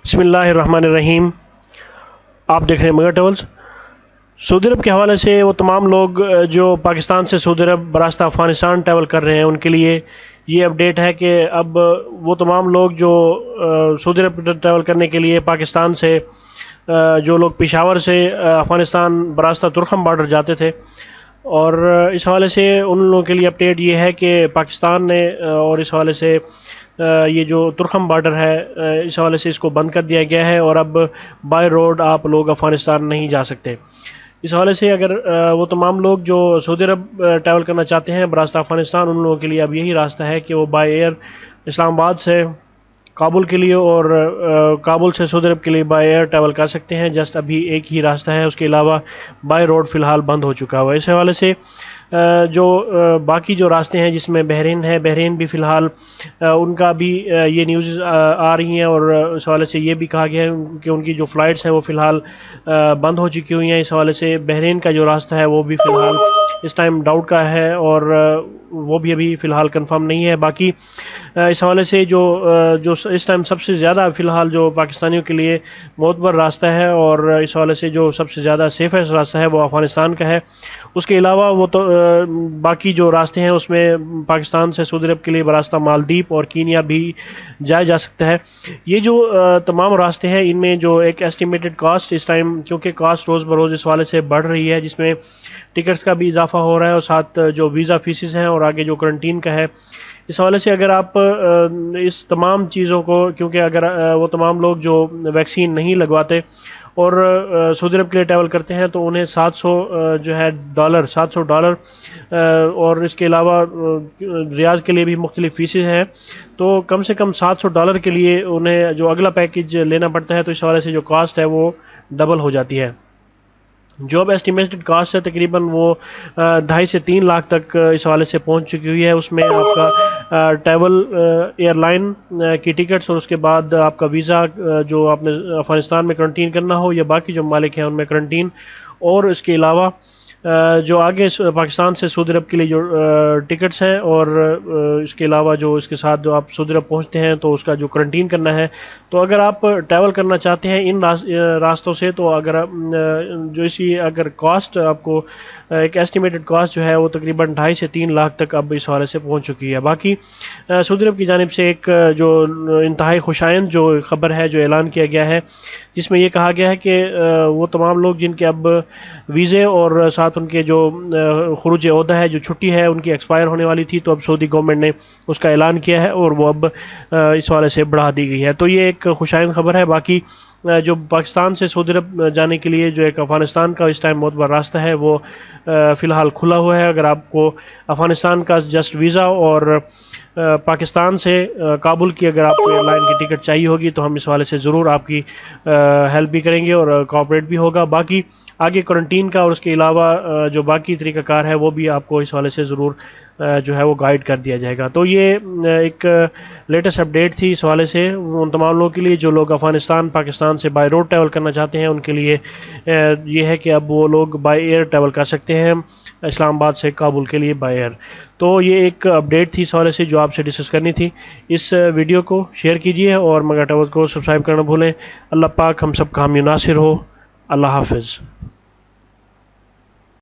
بسم اللہ الرحمن الرحیم۔ آپ دیکھ رہے ہیں مگر ٹریولز۔ سعودی عرب کے حوالے سے وہ تمام لوگ جو پاکستان سے سعودی عرب براستہ افغانستان ٹریول کر رہے ہیں ان کے لیے یہ اپڈیٹ ہے کہ اب وہ تمام لوگ جو سعودی عرب ٹریول کرنے کے لیے پاکستان سے جو لوگ پشاور سے افغانستان براستہ ترکھم بارڈر جاتے تھے، اور اس حوالے سے ان لوگوں کے لیے اپڈیٹ یہ ہے کہ پاکستان نے اور اس حوالے سے یہ جو ترکھم بارڈر ہے اس حوالے سے اس کو بند کر دیا گیا ہے، اور اب بائی روڈ آپ لوگ افغانستان نہیں جا سکتے۔ اس حوالے سے اگر وہ تمام لوگ جو سعودی عرب ٹریول کرنا چاہتے ہیں براستہ افغانستان، ان لوگوں کے لیے اب یہی راستہ ہے کہ وہ بائی ایئر اسلام آباد سے کابل کے لیے اور کابل سے سعودی عرب کے لیے بائی ایئر ٹریول کر سکتے ہیں۔ جسٹ ابھی ایک ہی راستہ ہے، اس کے علاوہ بائی روڈ فی الحال بند ہو چکا ہوا ہے۔ اس حوالے سے جو باقی جو راستے ہیں جس میں بحرین ہے، بحرین بھی فی الحال ان کا بھی یہ نیوز آ رہی ہیں، اور اس حوالے سے یہ بھی کہا گیا ہے کہ ان کی جو فلائٹس ہیں وہ فی الحال بند ہو چکی ہوئی ہیں۔ اس حوالے سے بحرین کا جو راستہ ہے وہ بھی فی الحال اس ٹائم ڈاؤٹ کا ہے، اور وہ بھی ابھی فی الحال کنفرم نہیں ہے۔ باقی اس حوالے سے جو اس ٹائم سب سے زیادہ فی الحال جو پاکستانیوں کے لیے معتبر راستہ ہے، اور اس حوالے سے جو سب سے زیادہ سیفسٹ راستہ ہے وہ افغانستان کا ہے۔ اس کے علاوہ وہ تو باقی جو راستے ہیں اس میں پاکستان سے سعودی عرب کے لیے براستہ مالدیپ اور کینیا بھی جایا جا سکتا ہے۔ یہ جو تمام راستے ہیں ان میں جو ایک ایسٹیمیٹڈ کاسٹ اس ٹائم، کیونکہ کاسٹ روز بروز اس حوالے سے بڑھ رہی ہے، جس میں ٹکٹس کا بھی اضافہ ہو رہا ہے اور ساتھ جو ویزا فیسز ہیں اور آگے جو کرنٹین کا ہے، اس حوالے سے اگر آپ اس تمام چیزوں کو، کیونکہ اگر وہ تمام لوگ جو ویکسین نہیں لگواتے اور سعودی عرب کے لیے ٹریول کرتے ہیں تو انہیں $700 اور اس کے علاوہ ریاض کے لیے بھی مختلف فیسز ہیں، تو کم سے کم $700 کے لیے انہیں جو اگلا پیکیج لینا پڑتا ہے، تو اس حوالے سے جو کاسٹ ہے وہ ڈبل ہو جاتی ہے۔ جو اب ایسٹیمیٹڈ کاسٹ ہے تقریباً وہ 2.5 سے 3 لاکھ تک اس حوالے سے پہنچ چکی ہوئی ہے۔ اس میں آپ کا ٹریول ایئر لائن کی ٹکٹس اور اس کے بعد آپ کا ویزا جو آپ نے افغانستان میں کرنٹین کرنا ہو یا باقی جو ممالک ہیں ان میں کرنٹین، اور اس کے علاوہ جو آگے پاکستان سے سعودی عرب کے لیے جو ٹکٹس ہیں، اور اس کے علاوہ جو اس کے ساتھ جو آپ سعودی عرب پہنچتے ہیں تو اس کا جو کرنٹین کرنا ہے۔ تو اگر آپ ٹریول کرنا چاہتے ہیں ان راستوں سے، تو اگر کاسٹ آپ کو ایک ایسٹیمیٹڈ کاسٹ جو ہے وہ تقریباً 2.5 سے 3 لاکھ تک اب اس حوالے سے پہنچ چکی ہے۔ باقی سعودی عرب کی جانب سے ایک جو انتہائی خوشائند جو خبر ہے جو اعلان کیا گیا ہے، جس میں یہ کہا گیا ہے کہ وہ تمام لوگ جن کے اب ویزے اور ساتھ ان کے جو خروج عہدہ ہے، جو چھٹی ہے ان کی ایکسپائر ہونے والی تھی، تو اب سعودی گورنمنٹ نے اس کا اعلان کیا ہے اور وہ اب اس حوالے سے بڑھا دی گئی ہے۔ تو یہ ایک خوشائند خبر ہے۔ باقی جو پاکستان سے سعودی عرب جانے کے لیے جو ایک افغانستان کا اس ٹائم معتبر راستہ ہے وہ فی الحال کھلا ہوا ہے۔ اگر آپ کو افغانستان کا جسٹ ویزا اور پاکستان سے کابل کی اگر آپ کو ایئر لائن کی ٹکٹ چاہیے ہوگی تو ہم اس حوالے سے ضرور آپ کی ہیلپ بھی کریں گے اور کوآپریٹ بھی ہوگا۔ باقی آگے کرنٹین کا اور اس کے علاوہ جو باقی طریقہ کار ہے وہ بھی آپ کو اس حوالے سے ضرور جو ہے وہ گائیڈ کر دیا جائے گا۔ تو یہ ایک لیٹسٹ اپڈیٹ تھی اس حوالے سے ان تمام لوگوں کے لیے جو لوگ افغانستان پاکستان سے بائی روڈ ٹریول کرنا چاہتے ہیں۔ ان کے لیے یہ ہے کہ اب وہ لوگ بائی ایئر ٹریول کر سکتے ہیں اسلام آباد سے کابل کے لیے بائی ایئر۔ تو یہ ایک اپڈیٹ تھی اس حوالے سے جو آپ سے ڈسکس کرنی تھی۔ اس ویڈیو کو شیئر کیجیے اور مگا ٹریول کو سبسکرائب کرنا بھولیں۔ اللہ پاک ہم سب کا حامی و ناصر ہو۔ اللہ حافظ۔